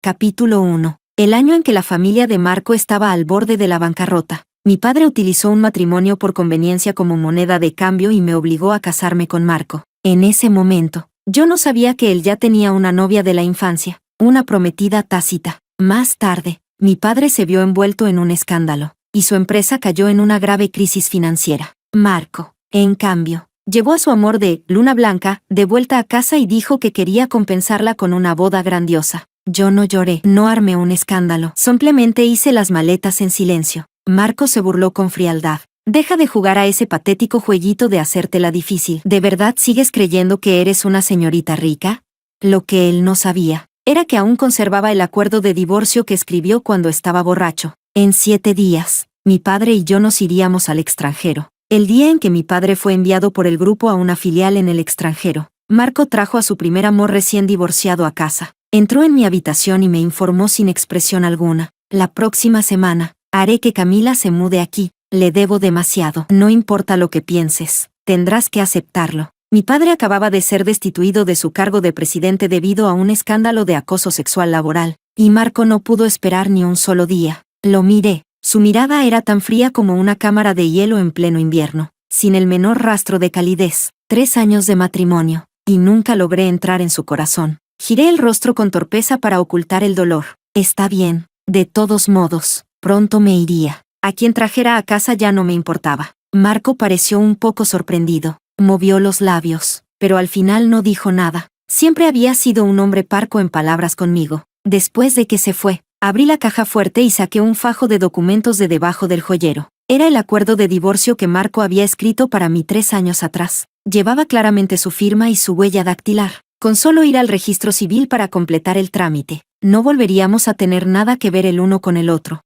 Capítulo 1. El año en que la familia de Marco estaba al borde de la bancarrota. Mi padre utilizó un matrimonio por conveniencia como moneda de cambio y me obligó a casarme con Marco. En ese momento, yo no sabía que él ya tenía una novia de la infancia, una prometida tácita. Más tarde, mi padre se vio envuelto en un escándalo, y su empresa cayó en una grave crisis financiera. Marco, en cambio, llevó a su amor de Luna Blanca de vuelta a casa y dijo que quería compensarla con una boda grandiosa. Yo no lloré, no armé un escándalo, simplemente hice las maletas en silencio. Marco se burló con frialdad. Deja de jugar a ese patético jueguito de hacértela difícil. ¿De verdad sigues creyendo que eres una señorita rica? Lo que él no sabía era que aún conservaba el acuerdo de divorcio que escribió cuando estaba borracho. En 7 días, mi padre y yo nos iríamos al extranjero. El día en que mi padre fue enviado por el grupo a una filial en el extranjero, Marco trajo a su primer amor recién divorciado a casa. Entró en mi habitación y me informó sin expresión alguna: la próxima semana, haré que Camila se mude aquí, le debo demasiado. No importa lo que pienses, tendrás que aceptarlo. Mi padre acababa de ser destituido de su cargo de presidente debido a un escándalo de acoso sexual laboral, y Marco no pudo esperar ni un solo día. Lo miré. Su mirada era tan fría como una cámara de hielo en pleno invierno, sin el menor rastro de calidez. 3 años de matrimonio, y nunca logré entrar en su corazón. Giré el rostro con torpeza para ocultar el dolor. Está bien, de todos modos, pronto me iría. A quien trajera a casa ya no me importaba. Marco pareció un poco sorprendido. Movió los labios, pero al final no dijo nada. Siempre había sido un hombre parco en palabras conmigo. Después de que se fue, abrí la caja fuerte y saqué un fajo de documentos de debajo del joyero. Era el acuerdo de divorcio que Marco había escrito para mí 3 años atrás. Llevaba claramente su firma y su huella dactilar. Con solo ir al registro civil para completar el trámite, no volveríamos a tener nada que ver el uno con el otro.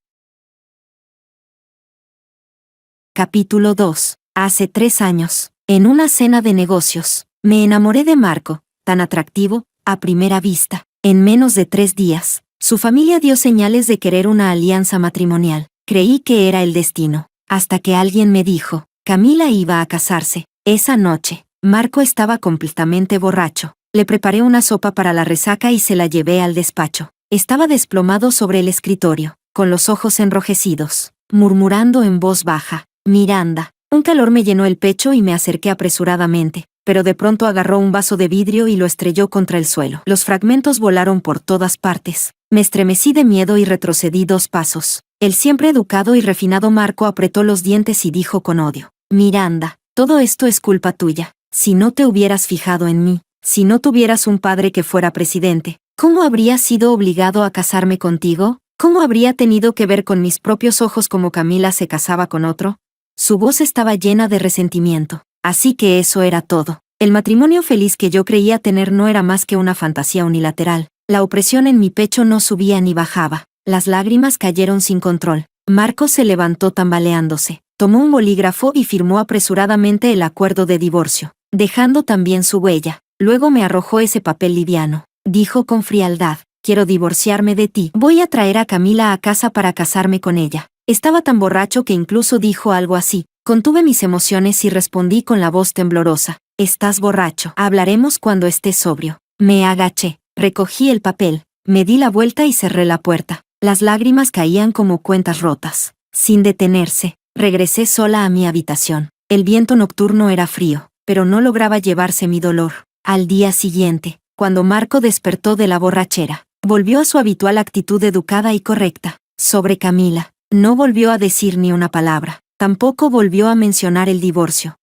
Capítulo 2. Hace 3 años, en una cena de negocios, me enamoré de Marco, tan atractivo, a primera vista. En menos de 3 días, su familia dio señales de querer una alianza matrimonial. Creí que era el destino, hasta que alguien me dijo: Camila iba a casarse. Esa noche, Marco estaba completamente borracho. Le preparé una sopa para la resaca y se la llevé al despacho. Estaba desplomado sobre el escritorio, con los ojos enrojecidos, murmurando en voz baja: Miranda. Un calor me llenó el pecho y me acerqué apresuradamente, pero de pronto agarró un vaso de vidrio y lo estrelló contra el suelo. Los fragmentos volaron por todas partes. Me estremecí de miedo y retrocedí 2 pasos. El siempre educado y refinado Marco apretó los dientes y dijo con odio: Miranda, todo esto es culpa tuya. Si no te hubieras fijado en mí, si no tuvieras un padre que fuera presidente, ¿cómo habría sido obligado a casarme contigo? ¿Cómo habría tenido que ver con mis propios ojos cómo Camila se casaba con otro? Su voz estaba llena de resentimiento. Así que eso era todo. El matrimonio feliz que yo creía tener no era más que una fantasía unilateral. La opresión en mi pecho no subía ni bajaba. Las lágrimas cayeron sin control. Marco se levantó tambaleándose. Tomó un bolígrafo y firmó apresuradamente el acuerdo de divorcio, dejando también su huella. Luego me arrojó ese papel liviano. Dijo con frialdad: Quiero divorciarme de ti. Voy a traer a Camila a casa para casarme con ella. Estaba tan borracho que incluso dijo algo así. Contuve mis emociones y respondí con la voz temblorosa: Estás borracho. Hablaremos cuando estés sobrio. Me agaché, recogí el papel, me di la vuelta y cerré la puerta. Las lágrimas caían como cuentas rotas. Sin detenerse, regresé sola a mi habitación. El viento nocturno era frío, pero no lograba llevarse mi dolor. Al día siguiente, cuando Marco despertó de la borrachera, volvió a su habitual actitud educada y correcta. Sobre Camila, no volvió a decir ni una palabra. Tampoco volvió a mencionar el divorcio.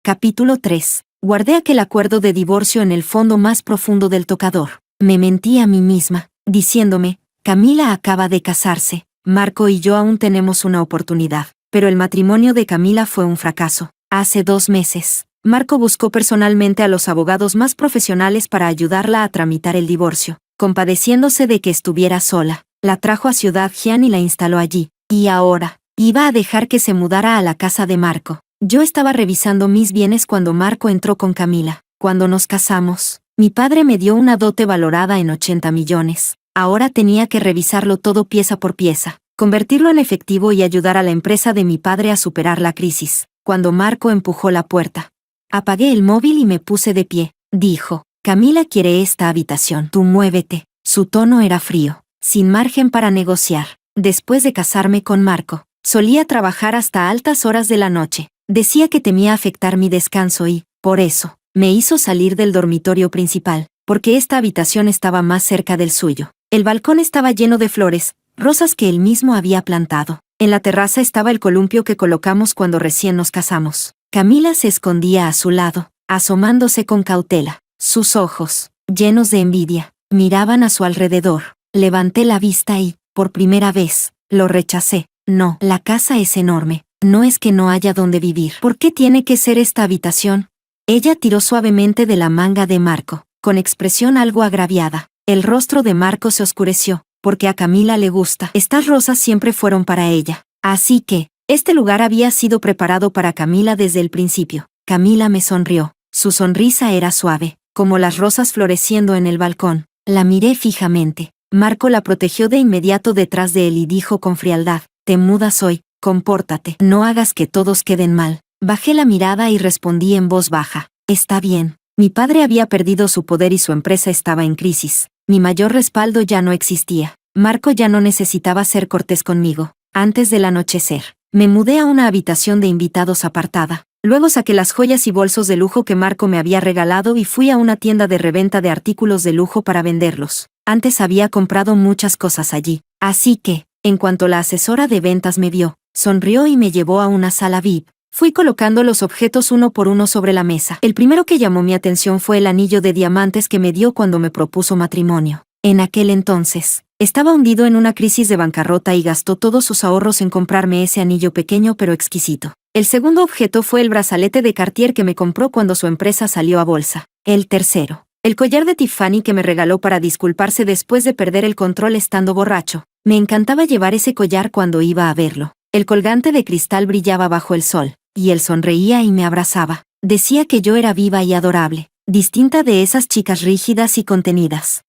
Capítulo 3. Guardé aquel acuerdo de divorcio en el fondo más profundo del tocador. Me mentí a mí misma, diciéndome: Camila acaba de casarse, Marco y yo aún tenemos una oportunidad. Pero el matrimonio de Camila fue un fracaso. Hace 2 meses, Marco buscó personalmente a los abogados más profesionales para ayudarla a tramitar el divorcio. Compadeciéndose de que estuviera sola, la trajo a Ciudad Gián y la instaló allí. Y ahora, iba a dejar que se mudara a la casa de Marco. Yo estaba revisando mis bienes cuando Marco entró con Camila. Cuando nos casamos, mi padre me dio una dote valorada en 80 millones. Ahora tenía que revisarlo todo pieza por pieza, convertirlo en efectivo y ayudar a la empresa de mi padre a superar la crisis. Cuando Marco empujó la puerta, apagué el móvil y me puse de pie. Dijo: Camila quiere esta habitación. Tú muévete. Su tono era frío, sin margen para negociar. Después de casarme con Marco, solía trabajar hasta altas horas de la noche. Decía que temía afectar mi descanso y, por eso, me hizo salir del dormitorio principal, porque esta habitación estaba más cerca del suyo. El balcón estaba lleno de flores, rosas que él mismo había plantado. En la terraza estaba el columpio que colocamos cuando recién nos casamos. Camila se escondía a su lado, asomándose con cautela. Sus ojos, llenos de envidia, miraban a su alrededor. Levanté la vista y, por primera vez, lo rechacé. No, la casa es enorme. No es que no haya donde vivir. ¿Por qué tiene que ser esta habitación? Ella tiró suavemente de la manga de Marco, con expresión algo agraviada. El rostro de Marco se oscureció, porque a Camila le gusta. Estas rosas siempre fueron para ella. Así que, este lugar había sido preparado para Camila desde el principio. Camila me sonrió. Su sonrisa era suave, como las rosas floreciendo en el balcón. La miré fijamente. Marco la protegió de inmediato detrás de él y dijo con frialdad: «Te mudas hoy, compórtate, no hagas que todos queden mal». Bajé la mirada y respondí en voz baja: «Está bien». Mi padre había perdido su poder y su empresa estaba en crisis. Mi mayor respaldo ya no existía. Marco ya no necesitaba ser cortés conmigo. Antes del anochecer, me mudé a una habitación de invitados apartada. Luego saqué las joyas y bolsos de lujo que Marco me había regalado y fui a una tienda de reventa de artículos de lujo para venderlos. Antes había comprado muchas cosas allí. Así que, en cuanto la asesora de ventas me vio, sonrió y me llevó a una sala VIP. Fui colocando los objetos uno por uno sobre la mesa. El primero que llamó mi atención fue el anillo de diamantes que me dio cuando me propuso matrimonio. En aquel entonces, estaba hundido en una crisis de bancarrota y gastó todos sus ahorros en comprarme ese anillo pequeño pero exquisito. El segundo objeto fue el brazalete de Cartier que me compró cuando su empresa salió a bolsa. El tercero, el collar de Tiffany que me regaló para disculparse después de perder el control estando borracho. Me encantaba llevar ese collar cuando iba a verlo. El colgante de cristal brillaba bajo el sol, y él sonreía y me abrazaba. Decía que yo era viva y adorable, distinta de esas chicas rígidas y contenidas.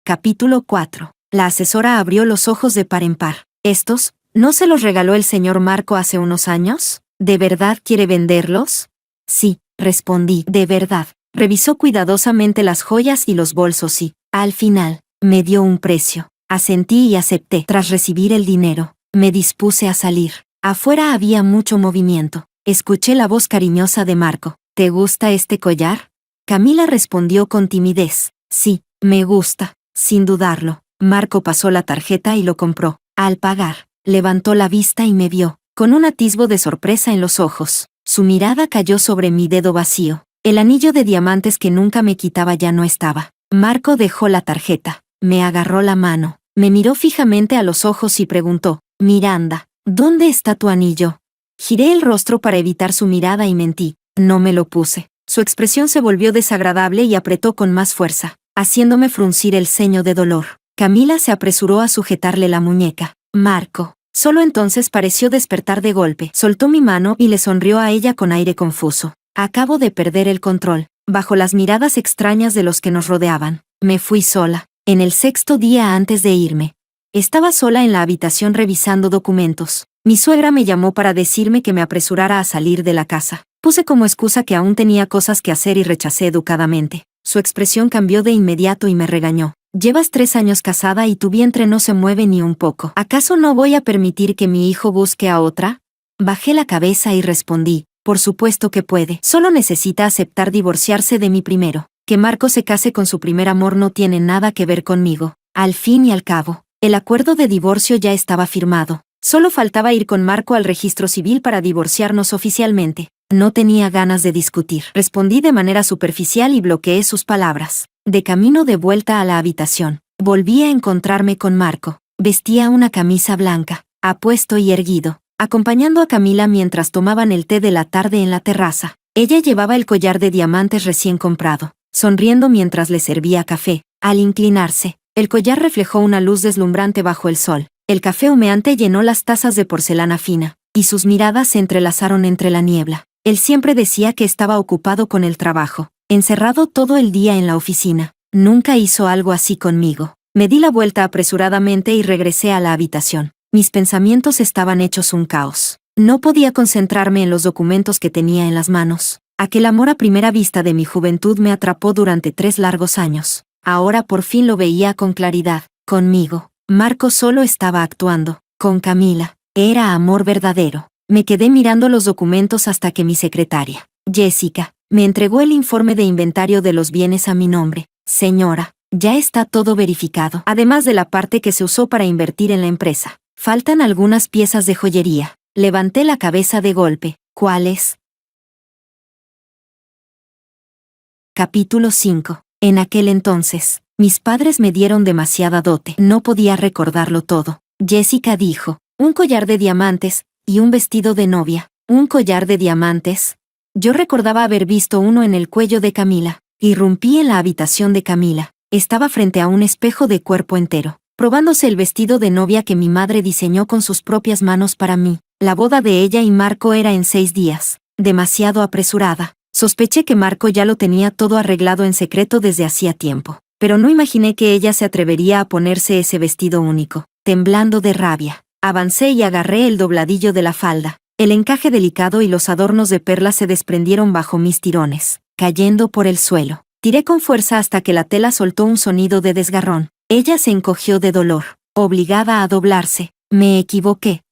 Capítulo 4. La asesora abrió los ojos de par en par. ¿Estos no se los regaló el señor Marco hace unos años? ¿De verdad quiere venderlos? Sí, respondí, de verdad. Revisó cuidadosamente las joyas y los bolsos y, al final, me dio un precio. Asentí y acepté. Tras recibir el dinero, me dispuse a salir. Afuera había mucho movimiento. Escuché la voz cariñosa de Marco. ¿Te gusta este collar? Camila respondió con timidez. Sí, me gusta. Sin dudarlo, Marco pasó la tarjeta y lo compró. Al pagar, levantó la vista y me vio, con un atisbo de sorpresa en los ojos. Su mirada cayó sobre mi dedo vacío. El anillo de diamantes que nunca me quitaba ya no estaba. Marco dejó la tarjeta, me agarró la mano, me miró fijamente a los ojos y preguntó: «Miranda, ¿dónde está tu anillo?». Giré el rostro para evitar su mirada y mentí: «No me lo puse». Su expresión se volvió desagradable y apretó con más fuerza, haciéndome fruncir el ceño de dolor. Camila se apresuró a sujetarle la muñeca. Marco, solo entonces pareció despertar de golpe. Soltó mi mano y le sonrió a ella con aire confuso. Acabo de perder el control. Bajo las miradas extrañas de los que nos rodeaban, me fui sola. En el sexto día antes de irme, estaba sola en la habitación revisando documentos. Mi suegra me llamó para decirme que me apresurara a salir de la casa. Puse como excusa que aún tenía cosas que hacer y rechacé educadamente. Su expresión cambió de inmediato y me regañó. «Llevas 3 años casada y tu vientre no se mueve ni un poco. ¿Acaso no voy a permitir que mi hijo busque a otra?». Bajé la cabeza y respondí: «Por supuesto que puede. Solo necesita aceptar divorciarse de mí primero. Que Marco se case con su primer amor no tiene nada que ver conmigo». Al fin y al cabo, el acuerdo de divorcio ya estaba firmado. Solo faltaba ir con Marco al registro civil para divorciarnos oficialmente. No tenía ganas de discutir. Respondí de manera superficial y bloqueé sus palabras. De camino de vuelta a la habitación, volví a encontrarme con Marco. Vestía una camisa blanca, apuesto y erguido, acompañando a Camila mientras tomaban el té de la tarde en la terraza. Ella llevaba el collar de diamantes recién comprado, sonriendo mientras le servía café. Al inclinarse, el collar reflejó una luz deslumbrante bajo el sol. El café humeante llenó las tazas de porcelana fina, y sus miradas se entrelazaron entre la niebla. Él siempre decía que estaba ocupado con el trabajo, encerrado todo el día en la oficina. Nunca hizo algo así conmigo. Me di la vuelta apresuradamente y regresé a la habitación. Mis pensamientos estaban hechos un caos. No podía concentrarme en los documentos que tenía en las manos. Aquel amor a primera vista de mi juventud me atrapó durante 3 largos años. Ahora por fin lo veía con claridad. Conmigo, Marco solo estaba actuando. Con Camila, era amor verdadero. Me quedé mirando los documentos hasta que mi secretaria, Jessica, me entregó el informe de inventario de los bienes a mi nombre. Señora, ya está todo verificado, además de la parte que se usó para invertir en la empresa. Faltan algunas piezas de joyería. Levanté la cabeza de golpe. ¿Cuáles? Capítulo 5. En aquel entonces, mis padres me dieron demasiada dote. No podía recordarlo todo. Jessica dijo, un collar de diamantes y un vestido de novia. ¿Un collar de diamantes? Yo recordaba haber visto uno en el cuello de Camila. Irrumpí en la habitación de Camila. Estaba frente a un espejo de cuerpo entero, probándose el vestido de novia que mi madre diseñó con sus propias manos para mí. La boda de ella y Marco era en 6 días. Demasiado apresurada. Sospeché que Marco ya lo tenía todo arreglado en secreto desde hacía tiempo, pero no imaginé que ella se atrevería a ponerse ese vestido único. Temblando de rabia, avancé y agarré el dobladillo de la falda. El encaje delicado y los adornos de perlas se desprendieron bajo mis tirones, cayendo por el suelo. Tiré con fuerza hasta que la tela soltó un sonido de desgarrón. Ella se encogió de dolor, obligada a doblarse. Me equivoqué.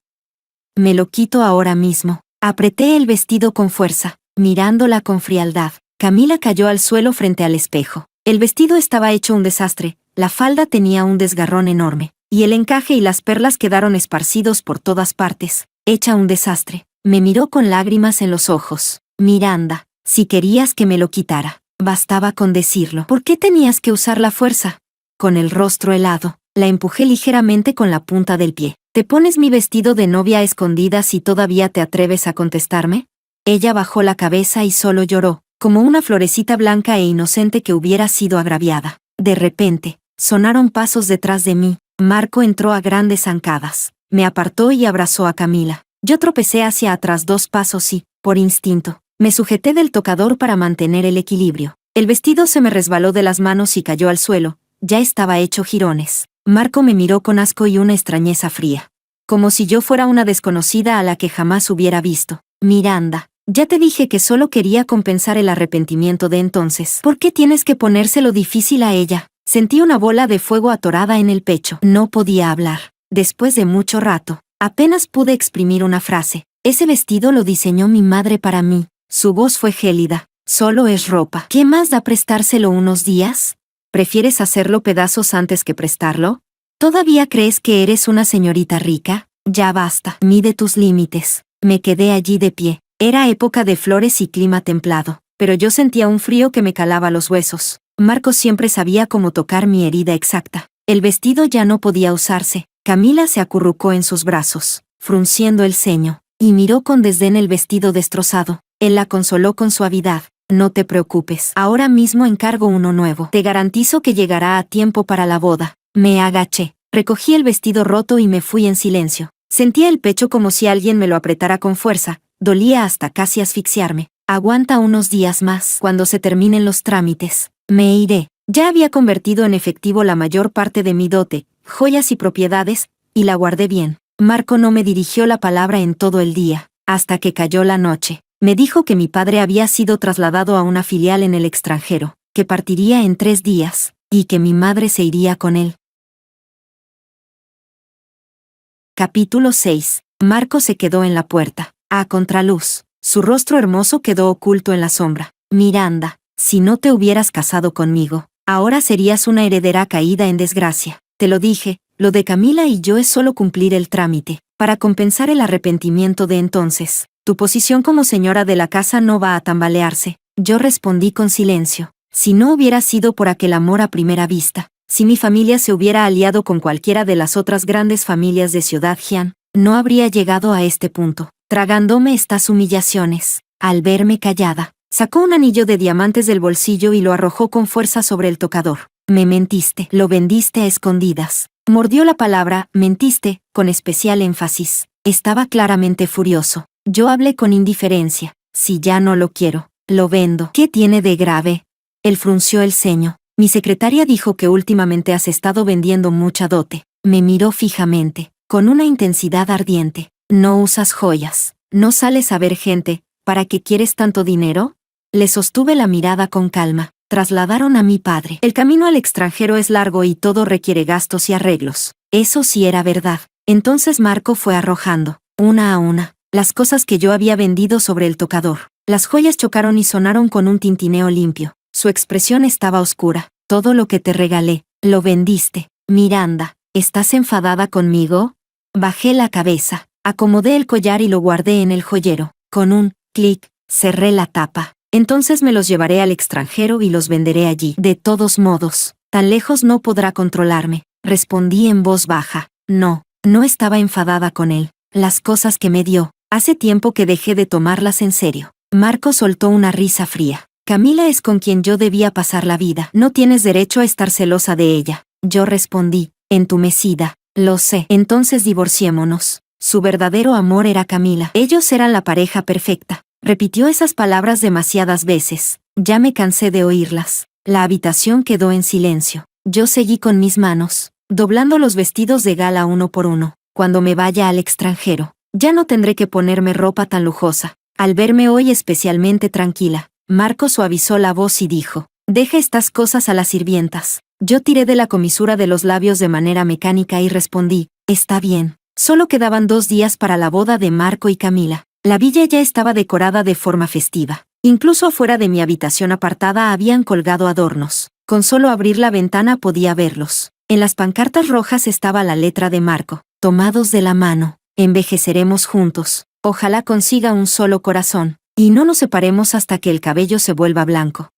Me lo quito ahora mismo. Apreté el vestido con fuerza, mirándola con frialdad. Camila cayó al suelo frente al espejo. El vestido estaba hecho un desastre, la falda tenía un desgarrón enorme, y el encaje y las perlas quedaron esparcidos por todas partes. Hecha un desastre. Me miró con lágrimas en los ojos. Miranda, si querías que me lo quitara, bastaba con decirlo. ¿Por qué tenías que usar la fuerza? Con el rostro helado, la empujé ligeramente con la punta del pie. ¿Te pones mi vestido de novia a escondidas y todavía te atreves a contestarme? Ella bajó la cabeza y solo lloró, como una florecita blanca e inocente que hubiera sido agraviada. De repente, sonaron pasos detrás de mí. Marco entró a grandes zancadas. Me apartó y abrazó a Camila. Yo tropecé hacia atrás 2 pasos y, por instinto, me sujeté del tocador para mantener el equilibrio. El vestido se me resbaló de las manos y cayó al suelo. Ya estaba hecho jirones. Marco me miró con asco y una extrañeza fría. Como si yo fuera una desconocida a la que jamás hubiera visto. Miranda, ya te dije que solo quería compensar el arrepentimiento de entonces. ¿Por qué tienes que ponérselo difícil a ella? Sentí una bola de fuego atorada en el pecho. No podía hablar. Después de mucho rato, apenas pude exprimir una frase. Ese vestido lo diseñó mi madre para mí. Su voz fue gélida. Solo es ropa. ¿Qué más da prestárselo unos días? ¿Prefieres hacerlo pedazos antes que prestarlo? ¿Todavía crees que eres una señorita rica? Ya basta. Mide tus límites. Me quedé allí de pie. Era época de flores y clima templado, pero yo sentía un frío que me calaba los huesos. Marco siempre sabía cómo tocar mi herida exacta. El vestido ya no podía usarse. Camila se acurrucó en sus brazos, frunciendo el ceño, y miró con desdén el vestido destrozado. Él la consoló con suavidad. No te preocupes, ahora mismo encargo uno nuevo. Te garantizo que llegará a tiempo para la boda. Me agaché, recogí el vestido roto y me fui en silencio. Sentía el pecho como si alguien me lo apretara con fuerza, dolía hasta casi asfixiarme. Aguanta unos días más. Cuando se terminen los trámites, me iré. Ya había convertido en efectivo la mayor parte de mi dote, joyas y propiedades, y la guardé bien. Marco no me dirigió la palabra en todo el día, hasta que cayó la noche. Me dijo que mi padre había sido trasladado a una filial en el extranjero, que partiría en 3 días, y que mi madre se iría con él. Capítulo 6. Marco se quedó en la puerta, a contraluz. Su rostro hermoso quedó oculto en la sombra. Miranda, si no te hubieras casado conmigo, ahora serías una heredera caída en desgracia. Te lo dije, lo de Camila y yo es solo cumplir el trámite, para compensar el arrepentimiento de entonces. Tu posición como señora de la casa no va a tambalearse. Yo respondí con silencio. Si no hubiera sido por aquel amor a primera vista, si mi familia se hubiera aliado con cualquiera de las otras grandes familias de Ciudad Jian, no habría llegado a este punto, tragándome estas humillaciones. Al verme callada, sacó un anillo de diamantes del bolsillo y lo arrojó con fuerza sobre el tocador. Me mentiste, lo vendiste a escondidas. Mordió la palabra, mentiste, con especial énfasis. Estaba claramente furioso. Yo hablé con indiferencia. Si ya no lo quiero, lo vendo. ¿Qué tiene de grave? Él frunció el ceño. Mi secretaria dijo que últimamente has estado vendiendo mucha dote. Me miró fijamente, con una intensidad ardiente. No usas joyas, no sales a ver gente. ¿Para qué quieres tanto dinero? Le sostuve la mirada con calma. Trasladaron a mi padre. El camino al extranjero es largo y todo requiere gastos y arreglos. Eso sí era verdad. Entonces Marco fue arrojando, una a una, las cosas que yo había vendido sobre el tocador. Las joyas chocaron y sonaron con un tintineo limpio. Su expresión estaba oscura. Todo lo que te regalé, lo vendiste. Miranda, ¿estás enfadada conmigo? Bajé la cabeza, acomodé el collar y lo guardé en el joyero. Con un clic, cerré la tapa. Entonces me los llevaré al extranjero y los venderé allí. De todos modos, tan lejos no podrá controlarme. Respondí en voz baja. No, no estaba enfadada con él. Las cosas que me dio, hace tiempo que dejé de tomarlas en serio. Marco soltó una risa fría. Camila es con quien yo debía pasar la vida. No tienes derecho a estar celosa de ella. Yo respondí, entumecida. Lo sé. Entonces divorciémonos. Su verdadero amor era Camila. Ellos eran la pareja perfecta. Repitió esas palabras demasiadas veces. Ya me cansé de oírlas. La habitación quedó en silencio. Yo seguí con mis manos, doblando los vestidos de gala uno por uno. Cuando me vaya al extranjero, ya no tendré que ponerme ropa tan lujosa. Al verme hoy especialmente tranquila, Marco suavizó la voz y dijo, deja estas cosas a las sirvientas. Yo tiré de la comisura de los labios de manera mecánica y respondí, está bien. Solo quedaban 2 días para la boda de Marco y Camila. La villa ya estaba decorada de forma festiva. Incluso afuera de mi habitación apartada habían colgado adornos. Con solo abrir la ventana podía verlos. En las pancartas rojas estaba la letra de Marco. Tomados de la mano, envejeceremos juntos. Ojalá consiga un solo corazón, y no nos separemos hasta que el cabello se vuelva blanco.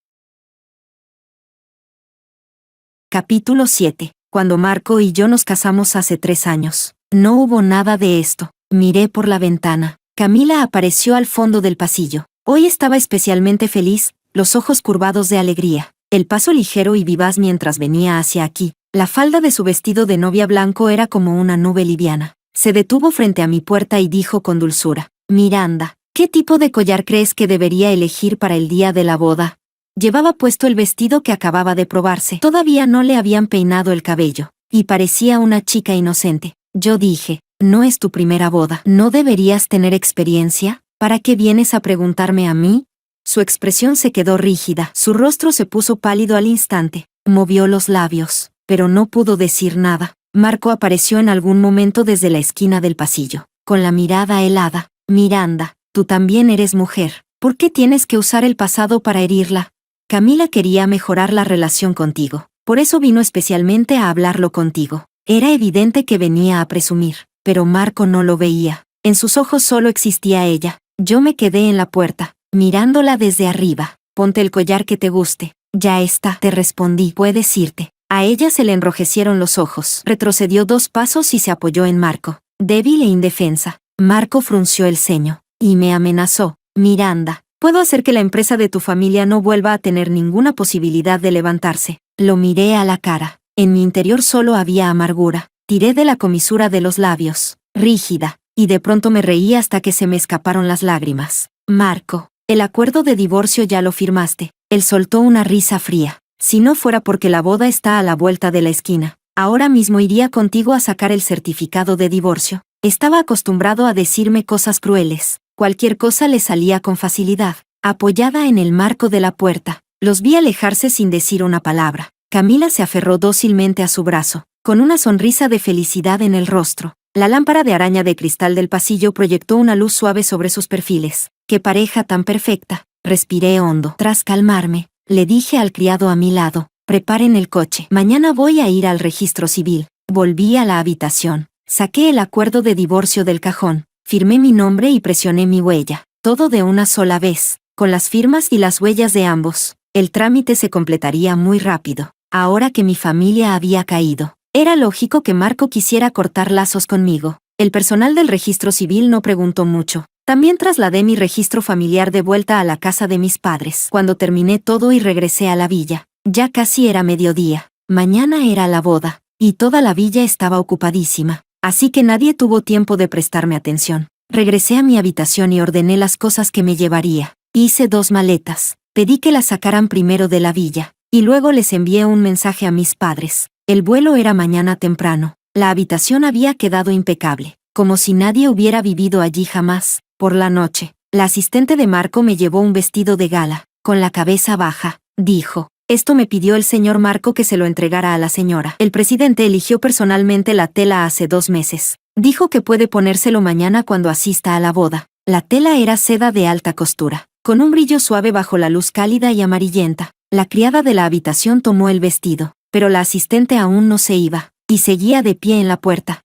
Capítulo 7. Cuando Marco y yo nos casamos hace 3 años, no hubo nada de esto. Miré por la ventana. Camila apareció al fondo del pasillo. Hoy estaba especialmente feliz, los ojos curvados de alegría, el paso ligero y vivaz mientras venía hacia aquí. La falda de su vestido de novia blanco era como una nube liviana. Se detuvo frente a mi puerta y dijo con dulzura, Miranda, ¿qué tipo de collar crees que debería elegir para el día de la boda? Llevaba puesto el vestido que acababa de probarse. Todavía no le habían peinado el cabello, y parecía una chica inocente. Yo dije, no es tu primera boda. ¿No deberías tener experiencia? ¿Para qué vienes a preguntarme a mí? Su expresión se quedó rígida. Su rostro se puso pálido al instante. Movió los labios, pero no pudo decir nada. Marco apareció en algún momento desde la esquina del pasillo, con la mirada helada. Miranda, tú también eres mujer. ¿Por qué tienes que usar el pasado para herirla? Camila quería mejorar la relación contigo. Por eso vino especialmente a hablarlo contigo. Era evidente que venía a presumir. Pero Marco no lo veía. En sus ojos solo existía ella. Yo me quedé en la puerta, mirándola desde arriba. Ponte el collar que te guste. Ya está, te respondí. Puedes irte. A ella se le enrojecieron los ojos. Retrocedió 2 pasos y se apoyó en Marco, débil e indefensa. Marco frunció el ceño y me amenazó. Miranda, puedo hacer que la empresa de tu familia no vuelva a tener ninguna posibilidad de levantarse. Lo miré a la cara. En mi interior solo había amargura. Tiré de la comisura de los labios, rígida, y de pronto me reí hasta que se me escaparon las lágrimas. Marco, el acuerdo de divorcio ya lo firmaste. Él soltó una risa fría. Si no fuera porque la boda está a la vuelta de la esquina, ahora mismo iría contigo a sacar el certificado de divorcio. Estaba acostumbrado a decirme cosas crueles. Cualquier cosa le salía con facilidad. Apoyada en el marco de la puerta, los vi alejarse sin decir una palabra. Camila se aferró dócilmente a su brazo, con una sonrisa de felicidad en el rostro. La lámpara de araña de cristal del pasillo proyectó una luz suave sobre sus perfiles. ¡Qué pareja tan perfecta! Respiré hondo. Tras calmarme, le dije al criado a mi lado, preparen el coche. Mañana voy a ir al registro civil. Volví a la habitación. Saqué el acuerdo de divorcio del cajón. Firmé mi nombre y presioné mi huella. Todo de una sola vez. Con las firmas y las huellas de ambos, el trámite se completaría muy rápido. Ahora que mi familia había caído, era lógico que Marco quisiera cortar lazos conmigo. El personal del registro civil no preguntó mucho. También trasladé mi registro familiar de vuelta a la casa de mis padres. Cuando terminé todo y regresé a la villa, ya casi era mediodía. Mañana era la boda, y toda la villa estaba ocupadísima, así que nadie tuvo tiempo de prestarme atención. Regresé a mi habitación y ordené las cosas que me llevaría. Hice 2 maletas, pedí que las sacaran primero de la villa, y luego les envié un mensaje a mis padres. El vuelo era mañana temprano. La habitación había quedado impecable, como si nadie hubiera vivido allí jamás. Por la noche, la asistente de Marco me llevó un vestido de gala, con la cabeza baja, dijo: esto me pidió el señor Marco que se lo entregara a la señora. El presidente eligió personalmente la tela hace 2 meses. Dijo que puede ponérselo mañana cuando asista a la boda. La tela era seda de alta costura, con un brillo suave bajo la luz cálida y amarillenta. La criada de la habitación tomó el vestido, pero la asistente aún no se iba, y seguía de pie en la puerta.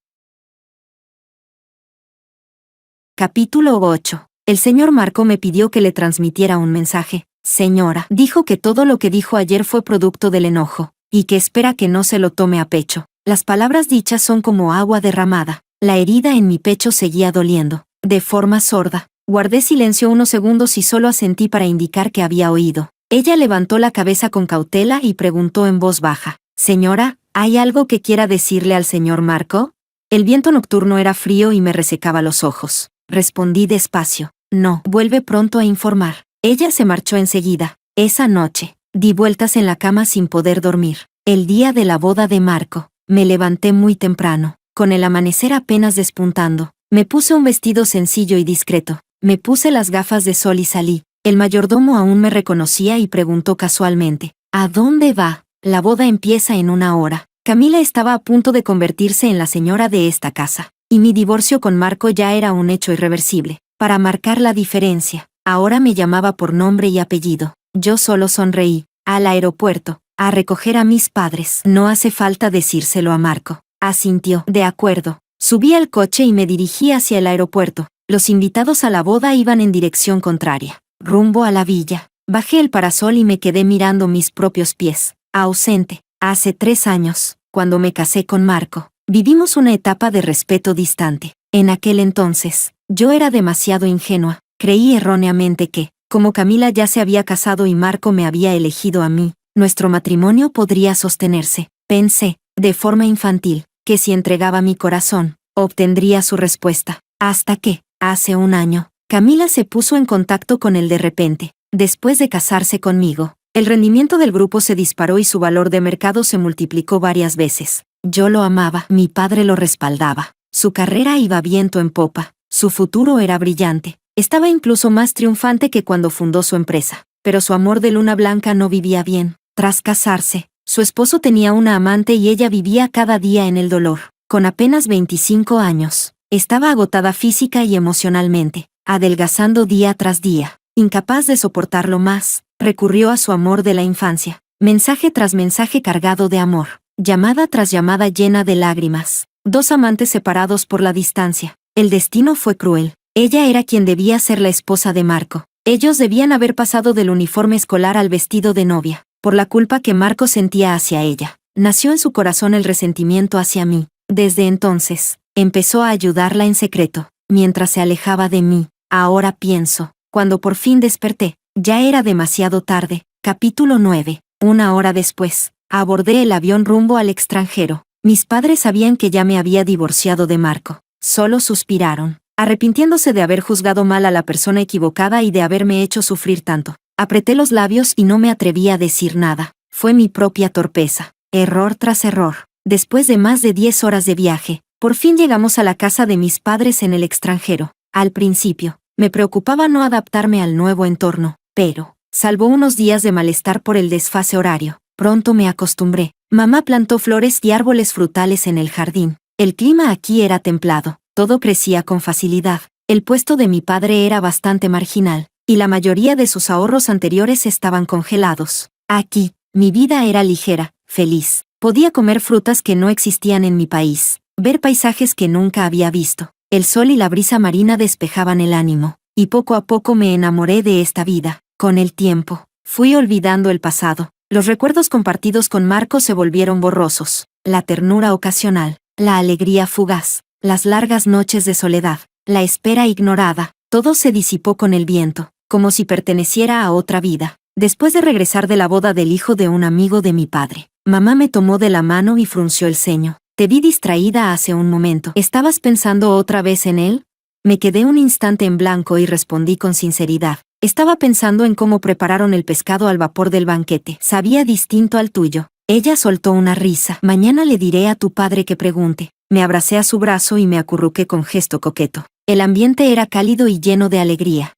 Capítulo 8. El señor Marco me pidió que le transmitiera un mensaje. Señora, dijo que todo lo que dijo ayer fue producto del enojo, y que espera que no se lo tome a pecho. Las palabras dichas son como agua derramada. La herida en mi pecho seguía doliendo. De forma sorda, guardé silencio unos segundos y solo asentí para indicar que había oído. Ella levantó la cabeza con cautela y preguntó en voz baja: Señora, ¿hay algo que quiera decirle al señor Marco? El viento nocturno era frío y me resecaba los ojos. Respondí despacio: no, vuelve pronto a informar. Ella se marchó enseguida. Esa noche, di vueltas en la cama sin poder dormir. El día de la boda de Marco, me levanté muy temprano, con el amanecer apenas despuntando. Me puse un vestido sencillo y discreto. Me puse las gafas de sol y salí. El mayordomo aún me reconocía y preguntó casualmente: ¿a dónde va? La boda empieza en 1 hora. Camila estaba a punto de convertirse en la señora de esta casa, y mi divorcio con Marco ya era un hecho irreversible. Para marcar la diferencia, ahora me llamaba por nombre y apellido. Yo solo sonreí. Al aeropuerto, a recoger a mis padres. No hace falta decírselo a Marco. Asintió. De acuerdo. Subí al coche y me dirigí hacia el aeropuerto. Los invitados a la boda iban en dirección contraria, rumbo a la villa. Bajé el parasol y me quedé mirando mis propios pies. Ausente. Hace 3 años, cuando me casé con Marco, vivimos una etapa de respeto distante. En aquel entonces, yo era demasiado ingenua. Creí erróneamente que, como Camila ya se había casado y Marco me había elegido a mí, nuestro matrimonio podría sostenerse. Pensé, de forma infantil, que si entregaba mi corazón, obtendría su respuesta. Hasta que, hace 1 año, Camila se puso en contacto con él de repente. Después de casarse conmigo, el rendimiento del grupo se disparó y su valor de mercado se multiplicó varias veces. Yo lo amaba, mi padre lo respaldaba. Su carrera iba viento en popa, su futuro era brillante. Estaba incluso más triunfante que cuando fundó su empresa. Pero su amor de luna blanca no vivía bien. Tras casarse, su esposo tenía una amante y ella vivía cada día en el dolor. Con apenas 25 años, estaba agotada física y emocionalmente, adelgazando día tras día. Incapaz de soportarlo más, recurrió a su amor de la infancia. Mensaje tras mensaje cargado de amor. Llamada tras llamada llena de lágrimas. 2 amantes separados por la distancia. El destino fue cruel. Ella era quien debía ser la esposa de Marco. Ellos debían haber pasado del uniforme escolar al vestido de novia. Por la culpa que Marco sentía hacia ella, nació en su corazón el resentimiento hacia mí. Desde entonces, empezó a ayudarla en secreto, mientras se alejaba de mí. Ahora pienso, cuando por fin desperté, ya era demasiado tarde. Capítulo 9. 1 hora después, abordé el avión rumbo al extranjero. Mis padres sabían que ya me había divorciado de Marco. Solo suspiraron, arrepintiéndose de haber juzgado mal a la persona equivocada y de haberme hecho sufrir tanto. Apreté los labios y no me atreví a decir nada. Fue mi propia torpeza. Error tras error. Después de más de 10 horas de viaje, por fin llegamos a la casa de mis padres en el extranjero. Al principio, me preocupaba no adaptarme al nuevo entorno, pero, salvo unos días de malestar por el desfase horario, pronto me acostumbré. Mamá plantó flores y árboles frutales en el jardín. El clima aquí era templado, todo crecía con facilidad. El puesto de mi padre era bastante marginal, y la mayoría de sus ahorros anteriores estaban congelados. Aquí, mi vida era ligera, feliz. Podía comer frutas que no existían en mi país, ver paisajes que nunca había visto. El sol y la brisa marina despejaban el ánimo, y poco a poco me enamoré de esta vida. Con el tiempo, fui olvidando el pasado. Los recuerdos compartidos con Marco se volvieron borrosos. La ternura ocasional, la alegría fugaz, las largas noches de soledad, la espera ignorada, todo se disipó con el viento, como si perteneciera a otra vida. Después de regresar de la boda del hijo de un amigo de mi padre, mamá me tomó de la mano y frunció el ceño. Te vi distraída hace un momento. ¿Estabas pensando otra vez en él? Me quedé un instante en blanco y respondí con sinceridad. Estaba pensando en cómo prepararon el pescado al vapor del banquete. Sabía distinto al tuyo. Ella soltó una risa. Mañana le diré a tu padre que pregunte. Me abracé a su brazo y me acurruqué con gesto coqueto. El ambiente era cálido y lleno de alegría.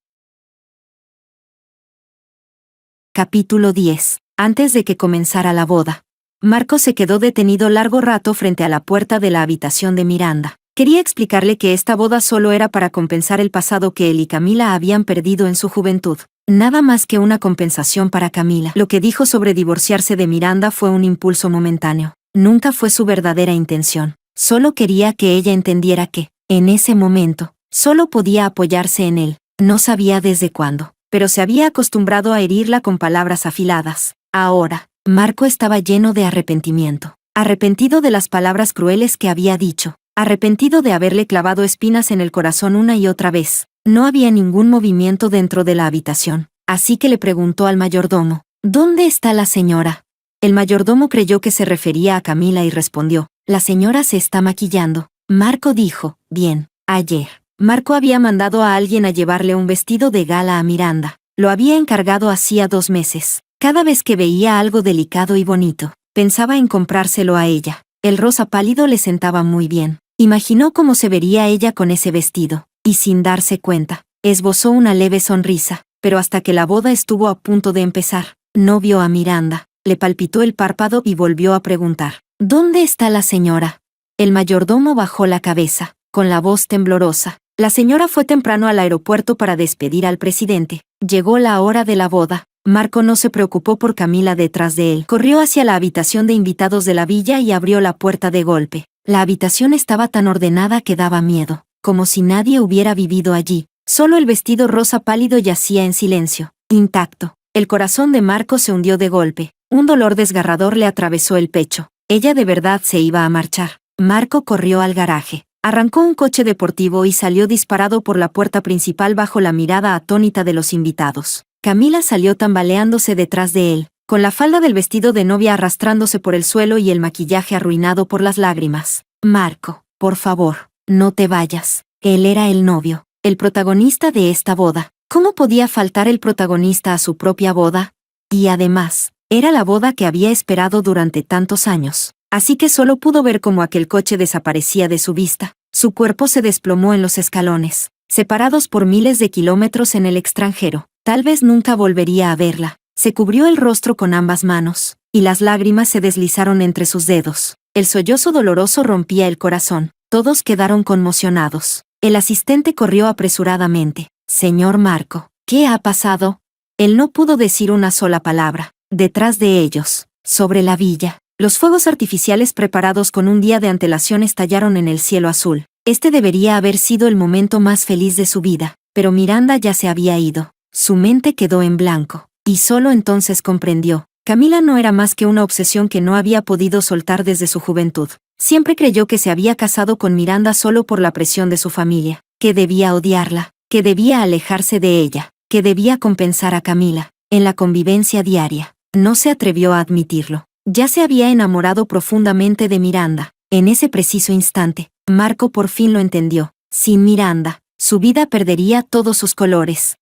Capítulo 10. Antes de que comenzara la boda. Marco se quedó detenido largo rato frente a la puerta de la habitación de Miranda. Quería explicarle que esta boda solo era para compensar el pasado que él y Camila habían perdido en su juventud. Nada más que una compensación para Camila. Lo que dijo sobre divorciarse de Miranda fue un impulso momentáneo. Nunca fue su verdadera intención. Solo quería que ella entendiera que, en ese momento, solo podía apoyarse en él. No sabía desde cuándo, pero se había acostumbrado a herirla con palabras afiladas. Ahora, Marco estaba lleno de arrepentimiento. Arrepentido de las palabras crueles que había dicho. Arrepentido de haberle clavado espinas en el corazón una y otra vez. No había ningún movimiento dentro de la habitación, así que le preguntó al mayordomo, ¿dónde está la señora? El mayordomo creyó que se refería a Camila y respondió, la señora se está maquillando. Marco dijo, bien, ayer. Marco había mandado a alguien a llevarle un vestido de gala a Miranda. Lo había encargado hacía 2 meses. Cada vez que veía algo delicado y bonito, pensaba en comprárselo a ella. El rosa pálido le sentaba muy bien. Imaginó cómo se vería ella con ese vestido, y sin darse cuenta, esbozó una leve sonrisa, pero hasta que la boda estuvo a punto de empezar, no vio a Miranda, le palpitó el párpado y volvió a preguntar, ¿dónde está la señora? El mayordomo bajó la cabeza, con la voz temblorosa. La señora fue temprano al aeropuerto para despedir al presidente. Llegó la hora de la boda. Marco no se preocupó por Camila detrás de él. Corrió hacia la habitación de invitados de la villa y abrió la puerta de golpe. La habitación estaba tan ordenada que daba miedo, como si nadie hubiera vivido allí. Solo el vestido rosa pálido yacía en silencio, intacto. El corazón de Marco se hundió de golpe. Un dolor desgarrador le atravesó el pecho. Ella de verdad se iba a marchar. Marco corrió al garaje. Arrancó un coche deportivo y salió disparado por la puerta principal bajo la mirada atónita de los invitados. Camila salió tambaleándose detrás de él, con la falda del vestido de novia arrastrándose por el suelo y el maquillaje arruinado por las lágrimas. Marco, por favor, no te vayas. Él era el novio, el protagonista de esta boda. ¿Cómo podía faltar el protagonista a su propia boda? Y además, era la boda que había esperado durante tantos años. Así que solo pudo ver cómo aquel coche desaparecía de su vista. Su cuerpo se desplomó en los escalones, separados por miles de kilómetros en el extranjero. Tal vez nunca volvería a verla. Se cubrió el rostro con ambas manos, y las lágrimas se deslizaron entre sus dedos. El sollozo doloroso rompía el corazón. Todos quedaron conmocionados. El asistente corrió apresuradamente. Señor Marco, ¿qué ha pasado? Él no pudo decir una sola palabra. Detrás de ellos, sobre la villa, los fuegos artificiales preparados con un día de antelación estallaron en el cielo azul. Este debería haber sido el momento más feliz de su vida, pero Miranda ya se había ido. Su mente quedó en blanco, y solo entonces comprendió. Camila no era más que una obsesión que no había podido soltar desde su juventud. Siempre creyó que se había casado con Miranda solo por la presión de su familia, que debía odiarla, que debía alejarse de ella, que debía compensar a Camila, en la convivencia diaria. No se atrevió a admitirlo. Ya se había enamorado profundamente de Miranda. En ese preciso instante, Marco por fin lo entendió. Sin Miranda, su vida perdería todos sus colores.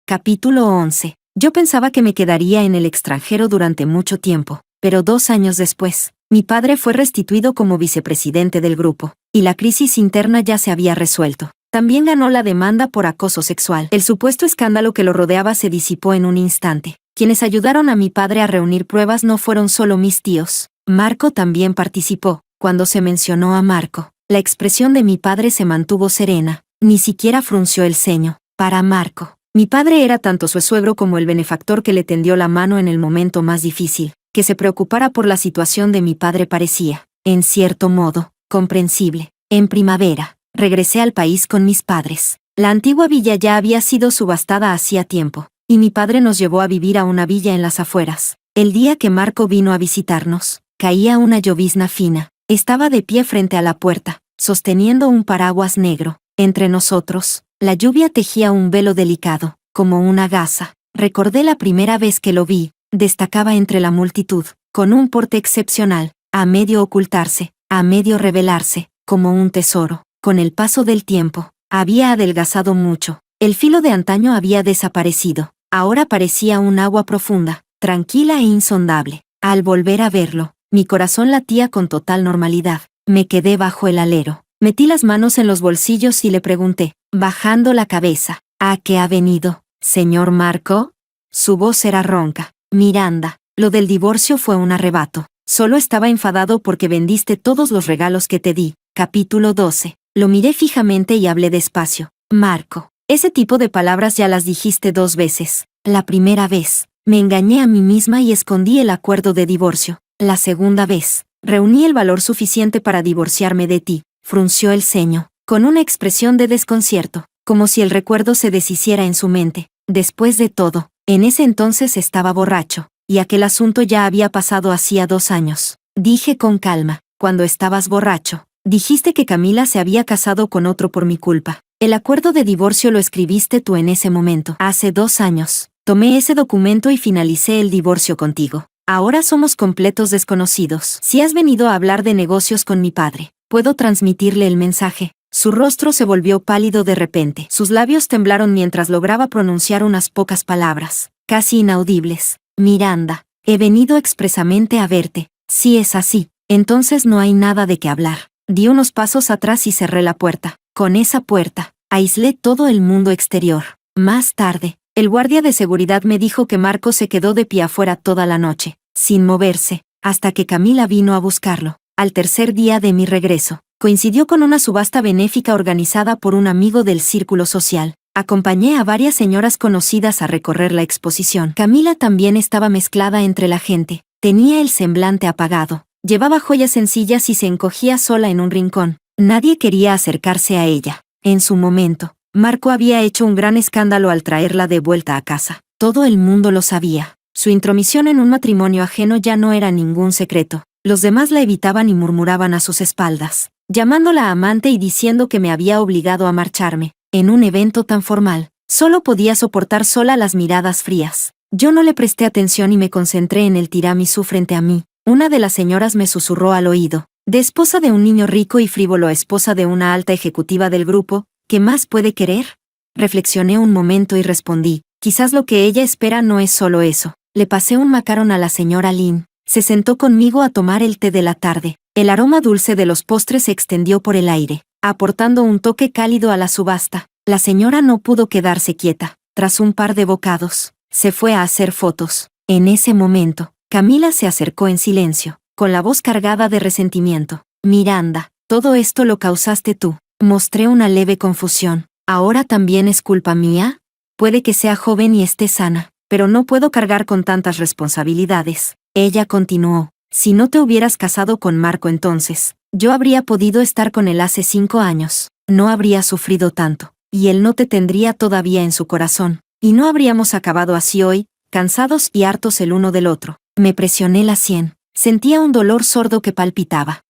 Capítulo 11. Yo pensaba que me quedaría en el extranjero durante mucho tiempo, pero 2 años después, mi padre fue restituido como vicepresidente del grupo, y la crisis interna ya se había resuelto. También ganó la demanda por acoso sexual. El supuesto escándalo que lo rodeaba se disipó en un instante. Quienes ayudaron a mi padre a reunir pruebas no fueron solo mis tíos. Marco también participó. Cuando se mencionó a Marco, la expresión de mi padre se mantuvo serena. Ni siquiera frunció el ceño. Para Marco, mi padre era tanto su suegro como el benefactor que le tendió la mano en el momento más difícil. Que se preocupara por la situación de mi padre parecía, en cierto modo, comprensible. En primavera, regresé al país con mis padres. La antigua villa ya había sido subastada hacía tiempo, y mi padre nos llevó a vivir a una villa en las afueras. El día que Marco vino a visitarnos, caía una llovizna fina. Estaba de pie frente a la puerta, sosteniendo un paraguas negro. Entre nosotros, la lluvia tejía un velo delicado, como una gasa. Recordé la primera vez que lo vi. Destacaba entre la multitud, con un porte excepcional, a medio ocultarse, a medio revelarse, como un tesoro. Con el paso del tiempo, había adelgazado mucho. El filo de antaño había desaparecido. Ahora parecía un agua profunda, tranquila e insondable. Al volver a verlo, mi corazón latía con total normalidad. Me quedé bajo el alero. Metí las manos en los bolsillos y le pregunté, bajando la cabeza, ¿a qué ha venido? ¿Señor Marco? Su voz era ronca. Miranda, lo del divorcio fue un arrebato. Solo estaba enfadado porque vendiste todos los regalos que te di. Capítulo 12. Lo miré fijamente y hablé despacio. Marco, ese tipo de palabras ya las dijiste 2 veces. La primera vez, me engañé a mí misma y escondí el acuerdo de divorcio. La segunda vez, reuní el valor suficiente para divorciarme de ti. Frunció el ceño, con una expresión de desconcierto, como si el recuerdo se deshiciera en su mente. Después de todo, en ese entonces estaba borracho, y aquel asunto ya había pasado hacía 2 años. Dije con calma, cuando estabas borracho, dijiste que Camila se había casado con otro por mi culpa. El acuerdo de divorcio lo escribiste tú en ese momento. Hace 2 años, tomé ese documento y finalicé el divorcio contigo. Ahora somos completos desconocidos. Si has venido a hablar de negocios con mi padre, puedo transmitirle el mensaje. Su rostro se volvió pálido de repente. Sus labios temblaron mientras lograba pronunciar unas pocas palabras, casi inaudibles. Miranda, he venido expresamente a verte. Si es así, entonces no hay nada de qué hablar. Di unos pasos atrás y cerré la puerta. Con esa puerta, aislé todo el mundo exterior. Más tarde, el guardia de seguridad me dijo que Marco se quedó de pie afuera toda la noche, sin moverse, hasta que Camila vino a buscarlo. Al tercer día de mi regreso, coincidió con una subasta benéfica organizada por un amigo del círculo social. Acompañé a varias señoras conocidas a recorrer la exposición. Camila también estaba mezclada entre la gente. Tenía el semblante apagado, llevaba joyas sencillas y se encogía sola en un rincón. Nadie quería acercarse a ella. En su momento, Marco había hecho un gran escándalo al traerla de vuelta a casa. Todo el mundo lo sabía. Su intromisión en un matrimonio ajeno ya no era ningún secreto. Los demás la evitaban y murmuraban a sus espaldas, llamándola amante y diciendo que me había obligado a marcharme. En un evento tan formal, solo podía soportar sola las miradas frías. Yo no le presté atención y me concentré en el tiramisú frente a mí. Una de las señoras me susurró al oído: de esposa de un niño rico y frívolo a esposa de una alta ejecutiva del grupo, ¿qué más puede querer? Reflexioné un momento y respondí: quizás lo que ella espera no es solo eso. Le pasé un macarón a la señora Lynn. Se sentó conmigo a tomar el té de la tarde. El aroma dulce de los postres se extendió por el aire, aportando un toque cálido a la subasta. La señora no pudo quedarse quieta. Tras un par de bocados, se fue a hacer fotos. En ese momento, Camila se acercó en silencio, con la voz cargada de resentimiento. Miranda, todo esto lo causaste tú. Mostré una leve confusión. ¿Ahora también es culpa mía? Puede que sea joven y esté sana, pero no puedo cargar con tantas responsabilidades. Ella continuó: si no te hubieras casado con Marco entonces, yo habría podido estar con él hace 5 años. No habría sufrido tanto, y él no te tendría todavía en su corazón, y no habríamos acabado así hoy, cansados y hartos el uno del otro. Me presioné la sien. Sentía un dolor sordo que palpitaba.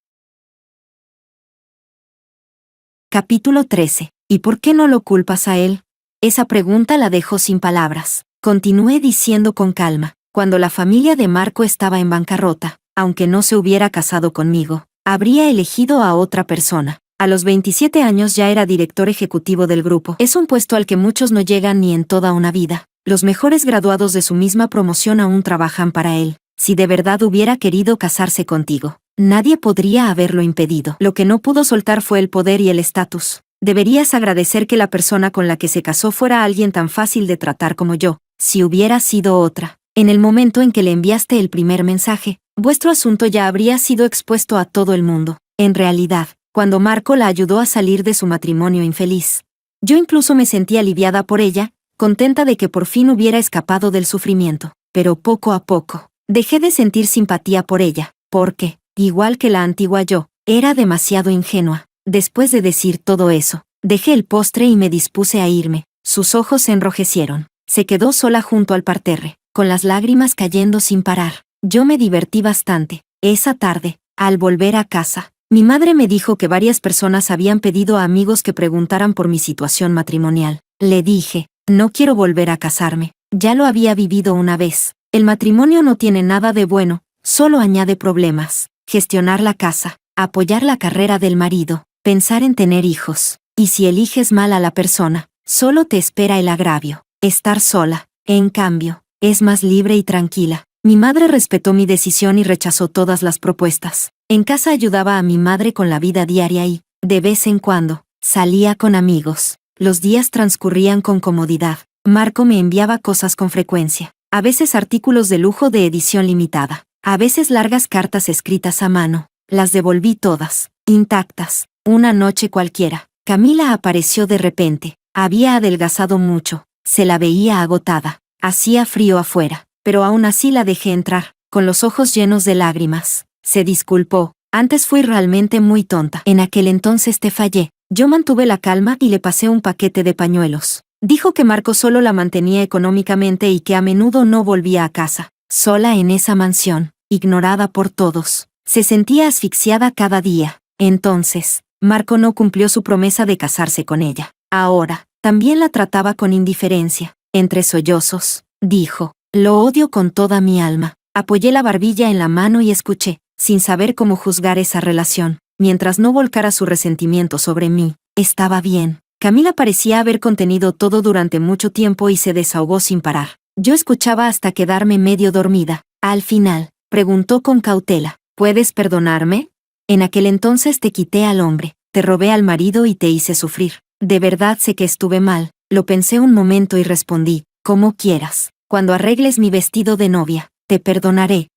Capítulo 13. ¿Y por qué no lo culpas a él? Esa pregunta la dejó sin palabras. Continué diciendo con calma: cuando la familia de Marco estaba en bancarrota, aunque no se hubiera casado conmigo, habría elegido a otra persona. A los 27 años ya era director ejecutivo del grupo. Es un puesto al que muchos no llegan ni en toda una vida. Los mejores graduados de su misma promoción aún trabajan para él. Si de verdad hubiera querido casarse contigo, nadie podría haberlo impedido. Lo que no pudo soltar fue el poder y el estatus. Deberías agradecer que la persona con la que se casó fuera alguien tan fácil de tratar como yo. Si hubiera sido otra, en el momento en que le enviaste el primer mensaje, vuestro asunto ya habría sido expuesto a todo el mundo. En realidad, cuando Marco la ayudó a salir de su matrimonio infeliz, yo incluso me sentí aliviada por ella, contenta de que por fin hubiera escapado del sufrimiento. Pero poco a poco, dejé de sentir simpatía por ella, porque, igual que la antigua yo, era demasiado ingenua. Después de decir todo eso, dejé el postre y me dispuse a irme. Sus ojos se enrojecieron. Se quedó sola junto al parterre, con las lágrimas cayendo sin parar. Yo me divertí bastante. Esa tarde, al volver a casa, mi madre me dijo que varias personas habían pedido a amigos que preguntaran por mi situación matrimonial. Le dije: no quiero volver a casarme. Ya lo había vivido una vez. El matrimonio no tiene nada de bueno, solo añade problemas. Gestionar la casa, apoyar la carrera del marido, pensar en tener hijos. Y si eliges mal a la persona, solo te espera el agravio. Estar sola, en cambio, es más libre y tranquila. Mi madre respetó mi decisión y rechazó todas las propuestas. En casa ayudaba a mi madre con la vida diaria y, de vez en cuando, salía con amigos. Los días transcurrían con comodidad. Marco me enviaba cosas con frecuencia. A veces artículos de lujo de edición limitada. A veces largas cartas escritas a mano. Las devolví todas, intactas. Una noche cualquiera, Camila apareció de repente. Había adelgazado mucho. Se la veía agotada. Hacía frío afuera, pero aún así la dejé entrar, con los ojos llenos de lágrimas. Se disculpó. Antes fui realmente muy tonta. En aquel entonces te fallé. Yo mantuve la calma y le pasé un paquete de pañuelos. Dijo que Marco solo la mantenía económicamente y que a menudo no volvía a casa. Sola en esa mansión, ignorada por todos. Se sentía asfixiada cada día. Entonces, Marco no cumplió su promesa de casarse con ella. Ahora, también la trataba con indiferencia. Entre sollozos, dijo, lo odio con toda mi alma. Apoyé la barbilla en la mano y escuché, sin saber cómo juzgar esa relación, mientras no volcara su resentimiento sobre mí. Estaba bien. Camila parecía haber contenido todo durante mucho tiempo y se desahogó sin parar. Yo escuchaba hasta quedarme medio dormida. Al final, preguntó con cautela, ¿puedes perdonarme? En aquel entonces te quité al hombre, te robé al marido y te hice sufrir. De verdad sé que estuve mal. Lo pensé un momento y respondí, como quieras. Cuando arregles mi vestido de novia, te perdonaré.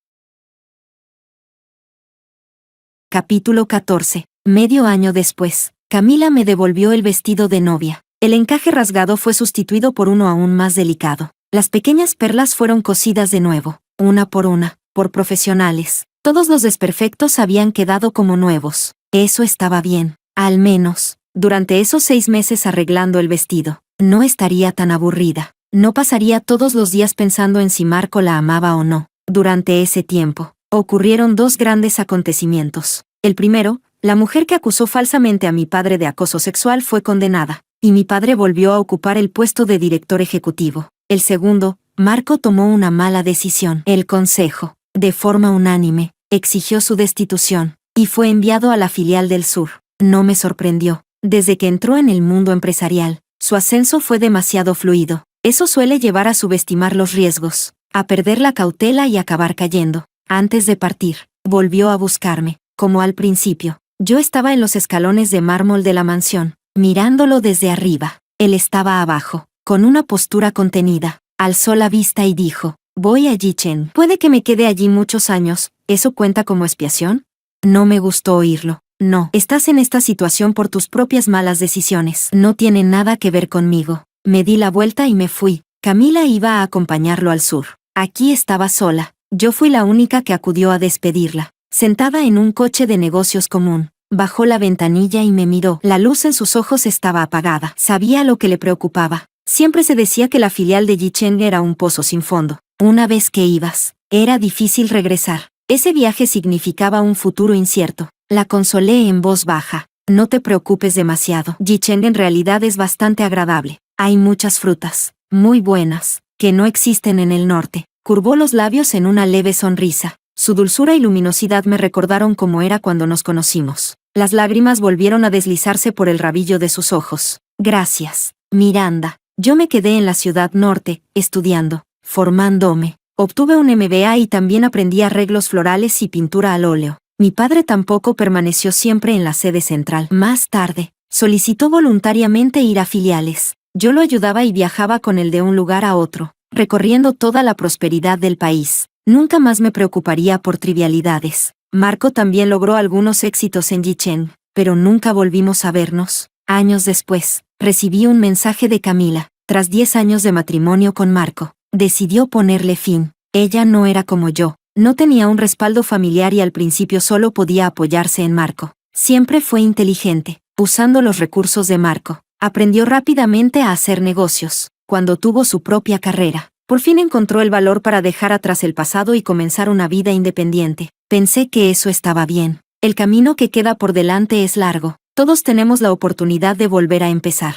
Capítulo 14. Medio año después, Camila me devolvió el vestido de novia. El encaje rasgado fue sustituido por uno aún más delicado. Las pequeñas perlas fueron cosidas de nuevo, una, por profesionales. Todos los desperfectos habían quedado como nuevos. Eso estaba bien. Al menos, durante esos 6 meses arreglando el vestido, no estaría tan aburrida. No pasaría todos los días pensando en si Marco la amaba o no. Durante ese tiempo, ocurrieron 2 grandes acontecimientos. El primero, la mujer que acusó falsamente a mi padre de acoso sexual fue condenada, y mi padre volvió a ocupar el puesto de director ejecutivo. El segundo, Marco tomó una mala decisión. El consejo, de forma unánime, exigió su destitución, y fue enviado a la filial del sur. No me sorprendió. Desde que entró en el mundo empresarial, su ascenso fue demasiado fluido. Eso suele llevar a subestimar los riesgos, a perder la cautela y acabar cayendo. Antes de partir, volvió a buscarme, como al principio. Yo estaba en los escalones de mármol de la mansión, mirándolo desde arriba. Él estaba abajo, con una postura contenida. Alzó la vista y dijo, voy a Yichen. Puede que me quede allí muchos años. ¿Eso cuenta como expiación? No me gustó oírlo. No, estás en esta situación por tus propias malas decisiones. No tiene nada que ver conmigo. Me di la vuelta y me fui. Camila iba a acompañarlo al sur. Aquí estaba sola. Yo fui la única que acudió a despedirla. Sentada en un coche de negocios común, bajó la ventanilla y me miró. La luz en sus ojos estaba apagada. Sabía lo que le preocupaba. Siempre se decía que la filial de Yichen era un pozo sin fondo. Una vez que ibas, era difícil regresar. Ese viaje significaba un futuro incierto. La consolé en voz baja. No te preocupes demasiado. Yichen en realidad es bastante agradable. Hay muchas frutas, muy buenas, que no existen en el norte. Curvó los labios en una leve sonrisa. Su dulzura y luminosidad me recordaron cómo era cuando nos conocimos. Las lágrimas volvieron a deslizarse por el rabillo de sus ojos. Gracias, Miranda. Yo me quedé en la ciudad norte, estudiando, formándome. Obtuve un MBA y también aprendí arreglos florales y pintura al óleo. Mi padre tampoco permaneció siempre en la sede central. Más tarde, solicitó voluntariamente ir a filiales. Yo lo ayudaba y viajaba con él de un lugar a otro, recorriendo toda la prosperidad del país. Nunca más me preocuparía por trivialidades. Marco también logró algunos éxitos en Yichen, pero nunca volvimos a vernos. Años después, recibí un mensaje de Camila. Tras 10 años de matrimonio con Marco, decidió ponerle fin. Ella no era como yo. No tenía un respaldo familiar y al principio solo podía apoyarse en Marco. Siempre fue inteligente, usando los recursos de Marco. Aprendió rápidamente a hacer negocios. Cuando tuvo su propia carrera, por fin encontró el valor para dejar atrás el pasado y comenzar una vida independiente. Pensé que eso estaba bien. El camino que queda por delante es largo. Todos tenemos la oportunidad de volver a empezar.